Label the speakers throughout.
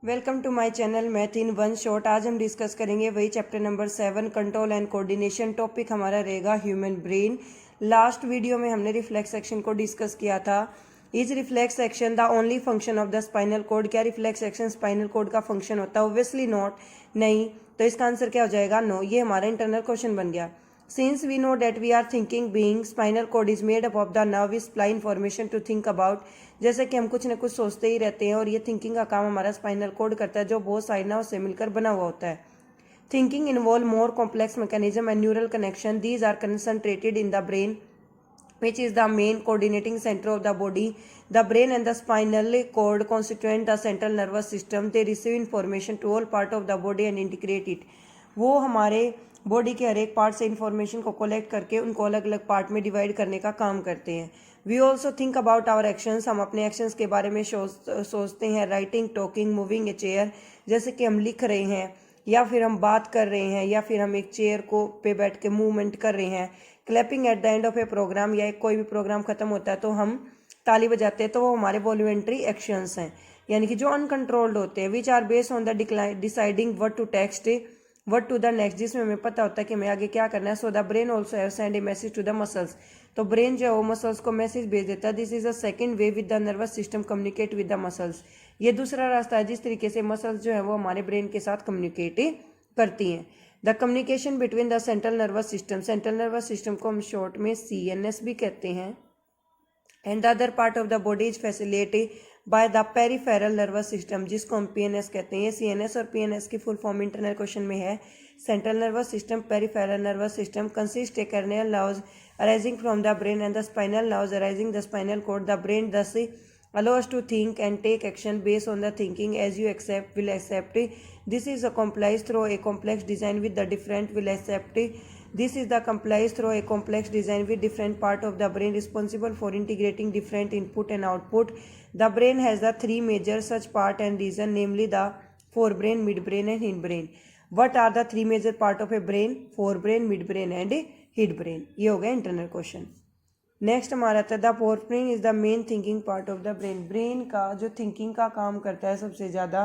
Speaker 1: Welcome to my channel math in one shot. आज हम discuss करेंगे वही chapter number 7 control and coordination. Topic हमारा रहेगा ह्यूमन ब्रेन। लास्ट वीडियो में हमने रिफ्लेक्स एक्शन को डिस्कस किया था। Is reflex action the only function of the spinal code? क्या रिफ्लेक्स एक्शन स्पाइनल कोड का फंक्शन होता है? ऑब्वियसली नॉट, नहीं। तो इसका आंसर क्या हो जाएगा? नो। ये हमारा इंटरनल क्वेश्चन बन गया। Since we know that we are thinking being, spinal cord is made up of the nerve supply information to think about। जैसे कि हम कुछ न कुछ सोचते ही रहते हैं और ये थिंकिंग का काम हमारा स्पाइनल कोड करता है, जो बहुत सारी नाव से मिलकर बना हुआ होता है। Thinking involve more complex mechanism and neural connection. These are concentrated in the brain which is the main coordinating center of the body. The brain and the spinal cord constitute the central nervous system. They receive information to all part of the body and integrate it। वो हमारे body के हर एक part से information को collect करके उनको अलग अलग पार्ट में डिवाइड करने का काम करते हैं। We also think about our actions. हम अपने एक्शंस के बारे में सोचते हैं। Writing, talking, moving a chair. जैसे कि हम लिख रहे हैं या फिर हम बात कर रहे हैं या फिर हम एक चेयर को पे बैठ के मूवमेंट कर रहे हैं। Clapping at the end of a programme, या कोई भी प्रोग्राम खत्म होता है तो हम ताली बजाते हैं, तो वो हमारे वॉल्यूंटरी एक्शंस हैं, यानी कि जो अनकंट्रोल्ड होते हैं। Which are based on the deciding what to text, what to the next, जिसमें हमें पता होता है कि हमें आगे क्या करना है। So the brain also have send a message to the muscles. तो ब्रेन जो है वो मसल्स को मैसेज भेज देता है। This is a second way with the nervous system communicate with the muscles. ये दूसरा रास्ता है जिस तरीके से मसल्स जो है वो हमारे ब्रेन के साथ कम्युनिकेट करती हैं। The communication between the central nervous system, central nervous system को हम शॉर्ट में CNS भी कहते हैं, and the other part of the body is facilitated by the peripheral nervous system, जिसको हम PNS कहते हैं। ये CNS और PNS की फुल फॉर्म इंटरनल क्वेश्चन में है। Central nervous system, peripheral nervous system consist a cranial nerves arising from the brain and the spinal nerves arising the spinal cord. The brain thus allows to think and take action based on the thinking as you will accept. This is accomplished through a complex design with the different will accept. This is the accomplished through a complex design with different part of the brain responsible for integrating different input and output. The brain has the three major such part and region, namely the forebrain, midbrain and hindbrain. What are the three major part of a brain? Forebrain, midbrain and hindbrain। ये हो गया internal question. Next हमारा आता है the forebrain is the main thinking part of the brain. Brain का जो thinking का काम करता है सबसे ज़्यादा,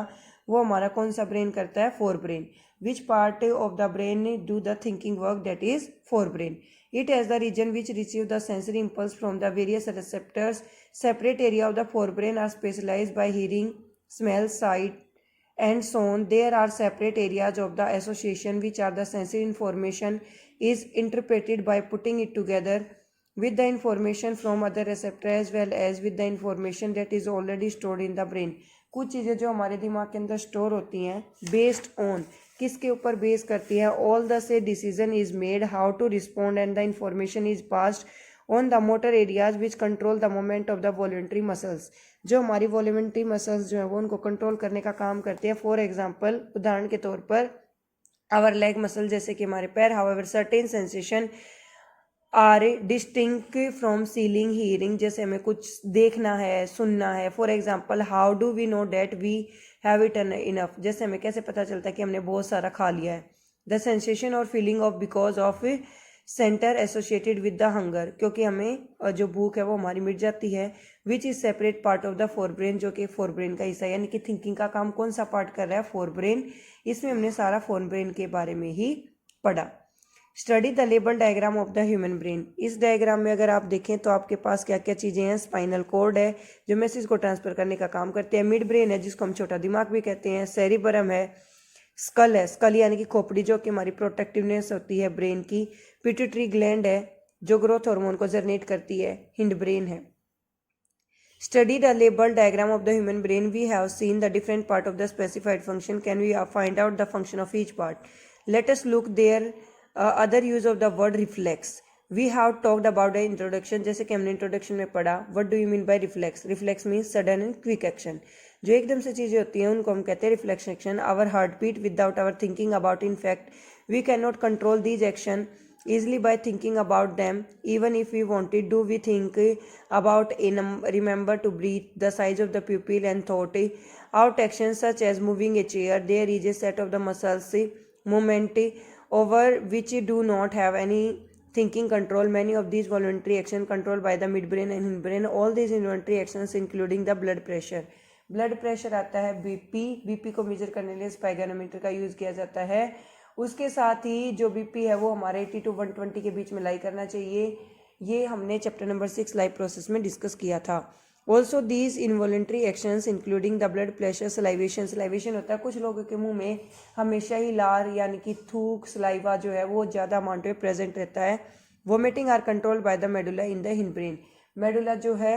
Speaker 1: वो हमारा कौन सा ब्रेन करता है? Forebrain. Which part of the brain do the thinking work? That is forebrain. It has the region which receive the sensory impulse from the various receptors. Separate area of the forebrain are specialise by hearing, smell, sight and so on. There are separate areas of the association which are the sensory information is interpreted by putting it together with the information from other receptor as well as with the information that is already stored in the brain। कुछ चीज़ें जो हमारे दिमाग के अंदर store होती हैं based on, किसके ऊपर बेस करती है? All the say decision is made how to respond and the information is passed on the motor areas which control the movement of the voluntary muscles. जो हमारी वॉल्यूंटरी मसल्स जो है वो उनको कंट्रोल करने का काम करते हैं। फॉर एग्जाम्पल, उदाहरण के तौर पर आवर लेग मसल, जैसे कि हमारे पैर। However certain sensation are distinct from ceiling, hearing, जैसे हमें कुछ देखना है, सुनना है। For example, how do we know that we have eaten enough, जैसे हमें कैसे पता चलता है कि हमने बहुत सारा खा लिया है। द सेंसेशन और feeling of because of centre associated with the hunger, क्योंकि हमें जो भूख है वो हमारी मिट जाती है। Which is separate part of the forebrain, जो कि फोरब्रेन का हिस्सा है, यानी कि थिंकिंग का काम कौन सा पार्ट कर रहा है? फोरब्रेन। इसमें हमने सारा फोरब्रेन के बारे में ही पढ़ा। Study the label diagram of the human brain. इस डायग्राम में अगर आप देखें तो आपके पास क्या क्या चीज़ें हैं? स्पाइनल कोड है जो मैसेज को ट्रांसफर करने का काम करते हैं। मिड ब्रेन है जिसको हम छोटा दिमाग भी कहते हैं। सेरिबरम है। स्कल है, स्कल यानी कि खोपड़ी, जो कि हमारी प्रोटेक्टिवनेस होती है ब्रेन की। पिट्यूटरी ग्लैंड है जो ग्रोथ हार्मोन को जनरेट करती है। हिंड ब्रेन है। Study the label diagram of the human brain. We have seen the different part of the specified function. Can we find out the function of each part? Let us look there other use of the word reflex. We have talked about the introduction, जैसे कि हमने introduction में पढ़ा। What do you mean by reflex? Reflex means sudden and quick action. जो एकदम से चीज़ें होती हैं उनको हम कहते हैं reflex action. Our heart beat without our thinking about, in fact we can not control these action easily by thinking about them even if we wanted. Do we think about remember to breathe, the size of the pupil and thought out actions such as moving a chair? There is a set of the muscles movement over which do not have any thinking control. Many of these voluntary actions controlled by the midbrain and hindbrain. All these involuntary actions including the blood pressure, blood pressure आता है BP को major करने के लिए स्पाइगोनोमीटर का use किया जाता है। उसके साथ ही जो बीपी है वो हमारे 80 to 120 के बीच में लाई करना चाहिए। ये हमने चैप्टर नंबर 6 लाइफ प्रोसेस में डिस्कस किया था। Also these involuntary actions including the blood pressure salivation होता है, कुछ लोगों के मुंह में हमेशा ही लार यानी कि थूक सलाइवा जो है वो ज़्यादा अमाउंट में प्रेजेंट रहता है। Vomiting are controlled by the medulla in the hindbrain, medulla जो है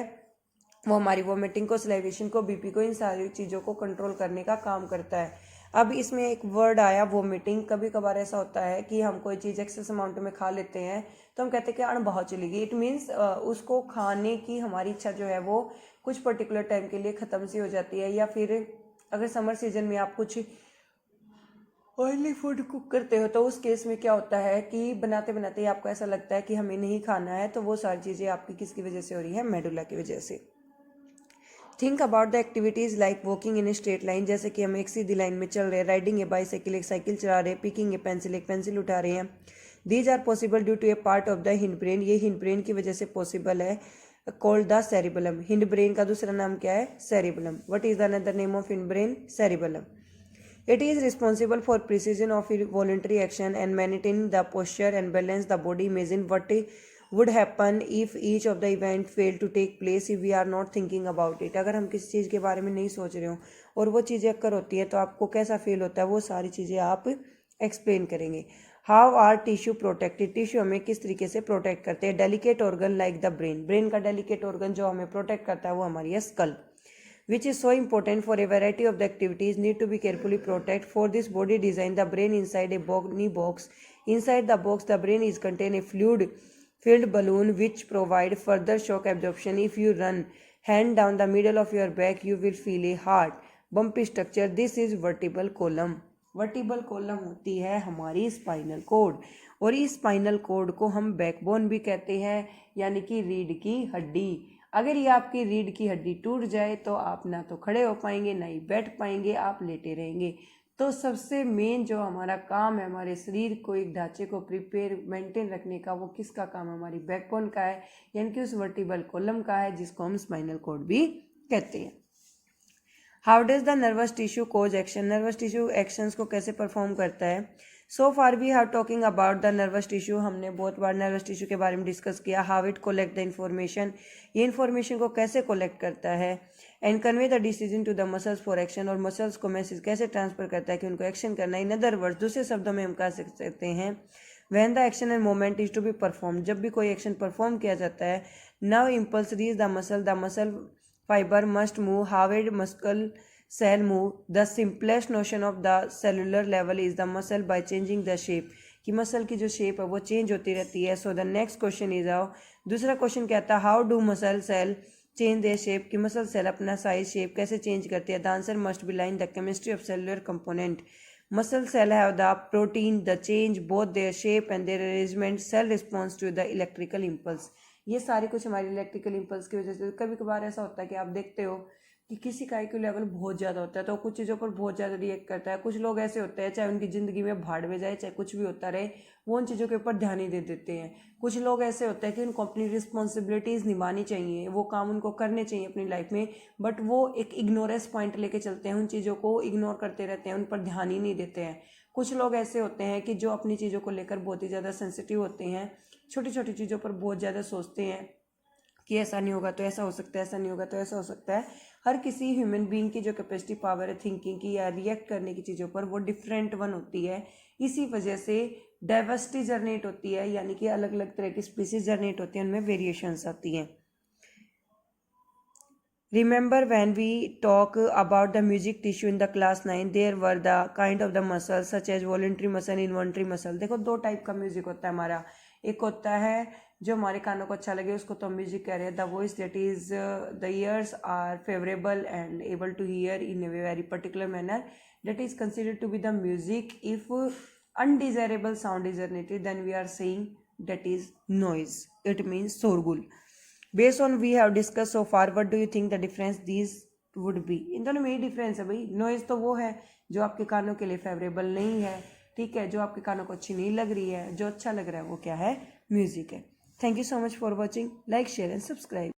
Speaker 1: वो हमारी वोमिटिंग को, सलाइवेशन को, बीपी को, इन सारी चीज़ों को कंट्रोल करने का काम करता है। अब इसमें एक वर्ड आया वोमिटिंग। कभी कभार ऐसा होता है कि हम कोई चीज़ एक्सेस अमाउंट में खा लेते हैं तो हम कहते हैं कि अणबहाव चली गई। इट मीन्स उसको खाने की हमारी इच्छा जो है वो कुछ पर्टिकुलर टाइम के लिए ख़त्म सी हो जाती है। या फिर अगर समर सीजन में आप कुछ ऑयली फूड कुक करते हो तो उस केस में क्या होता है कि बनाते बनाते ही आपको ऐसा लगता है कि हमें नहीं खाना है, तो वो सारी चीज़ें आपकी किसकी वजह से हो रही है? मेडुला की वजह से। Think about the activities like walking in a straight line, जैसे कि हम एक सीधी लाइन में चल रहे हैं, राइडिंग ए बाइसाइकिल, एक साइकिल चला रहे हैं, पिकिंग ए पेंसिल, एक पेंसिल उठा रहे हैं। These are possible due to a part of the hind brain, ये हिंड ब्रेन की वजह से पॉसिबल है, called the cerebellum. Hind brain का दूसरा नाम क्या है? Cerebellum. What is the another name of hind brain? Cerebellum. It is responsible for precision of voluntary action and maintaining the posture and balance the body. Imagine what would happen if each of the event failed to take place if we are not thinking about it. अगर हम किसी चीज़ के बारे में नहीं सोच रहे हो और वो चीज़ें अक्कर होती है तो आपको कैसा फील होता है, वो सारी चीज़ें आप एक्सप्लेन करेंगे। How are tissue protected, tissue हमें किस तरीके से प्रोटेक्ट करते हैं? Delicate organ like the brain, brain का डेलिकेट ऑर्गन जो हमें प्रोटेक्ट करता है वो हमारी है skull, which is so important for a variety of the activities need to be carefully protected. For this body design, the brain inside a bony box. Inside the box, the brain is contain a fluid-filled balloon which provide further shock absorption. If you run hand down the middle of your back, you will feel a hard, bumpy structure. This is vertebral column. Vertebral column होती है हमारी spinal cord, और इस spinal cord को हम backbone भी कहते हैं, यानी कि रीढ़ की हड्डी। अगर ये आपकी रीढ़ की हड्डी टूट जाए तो आप ना तो खड़े हो पाएंगे ना ही बैठ पाएंगे, आप लेटे रहेंगे। तो सबसे मेन जो हमारा काम है हमारे शरीर को एक ढांचे को प्रिपेयर मेंटेन रखने का, वो किसका काम है? हमारी बैकबोन का है, यानी कि उस वर्टिबल कॉलम का है, जिसको हम स्पाइनल कोड भी कहते हैं। How does the nervous tissue cause action, nervous tissue actions को कैसे परफॉर्म करता है? So far we have talking about the nervous tissue, हमने बहुत बार नर्वस टिश्यू के बारे में डिस्कस किया। How it collect the information, ये इन्फॉर्मेशन को कैसे कलेक्ट करता है, and convey the decision to the muscles for action, और मसल्स को मैसेज कैसे ट्रांसफर करता है कि उनको एक्शन करना है। इन अदर वर्ड्स, दूसरे शब्दों में हम कह सकते हैं when the action and moment is to be perform, जब भी कोई एक्शन परफॉर्म किया जाता है। Now impulse reach the muscle fibre must move, how a muscle cell move, the simplest notion of the cellular level is the muscle by changing the shape, कि muscle की जो shape है वो change होती रहती है। So the next question is how, दूसरा question क्या था? How do muscle cell change their shape, कि मसल सेल अपना साइज शेप कैसे चेंज करती है? The answer must be line the chemistry of cellular component, muscle cell have the protein the change both their shape and their arrangement, cell response to the electrical impulse. ये सारे कुछ हमारी electrical impulse की वजह से। कभी कभार ऐसा होता है कि आप देखते हो कि किसी का IQ लेवल बहुत ज़्यादा होता है तो कुछ चीज़ों पर बहुत ज़्यादा रिएक्ट करता है। कुछ लोग ऐसे होते हैं, चाहे उनकी ज़िंदगी में भाड़ में जाए चाहे कुछ भी होता रहे, वो उन चीज़ों के ऊपर ध्यान ही दे देते हैं। कुछ लोग ऐसे होते हैं कि उनको अपनी रिस्पॉन्सिबिलिटीज़ निभानी चाहिए, वो काम उनको करने चाहिए अपनी लाइफ में, बट वो एक इग्नोरेंस पॉइंट लेके चलते हैं, उन चीज़ों को इग्नोर करते रहते हैं, उन पर ध्यान ही नहीं देते हैं। कुछ लोग ऐसे होते हैं कि जो अपनी चीज़ों को लेकर बहुत ही ज़्यादा सेंसिटिव होते हैं, छोटी छोटी चीज़ों पर बहुत ज़्यादा सोचते हैं कि ऐसा नहीं होगा तो ऐसा हो सकता है, ऐसा नहीं होगा तो ऐसा हो सकता है। हर किसी ह्यूमन बीइंग की जो कैपेसिटी पावर है थिंकिंग की या रिएक्ट करने की चीज़ों पर, वो डिफरेंट वन होती है। इसी वजह से डाइवर्सिटी जनरेट होती है, यानी कि अलग अलग तरह की स्पीसीज जनरेट होती हैं, उनमें वेरिएशंस आती हैं। Remember when we talk about the music tissue in the class 9, there were the kind of the muscles such as voluntary muscle, involuntary muscle। देखो दो टाइप का म्यूजिक होता है हमारा, एक होता है जो हमारे कानों को अच्छा लगे उसको तो हम म्यूजिक कह रहे हैं। The voice that is the ears are favourable and able to hear in a very particular manner, that is considered to be the music. If undesirable sound is generated then we are saying that is noise, it means शोरगुल। Based on we have discuss so far, what do you think the difference these would be? इन दोनों में ही difference है भाई। Noise तो वो है जो आपके कानों के लिए फेवरेबल नहीं है, ठीक है, जो आपके कानों को अच्छी नहीं लग रही है। जो अच्छा लग रहा है वो क्या है? म्यूजिक है। Thank you so much for watching, like share and subscribe.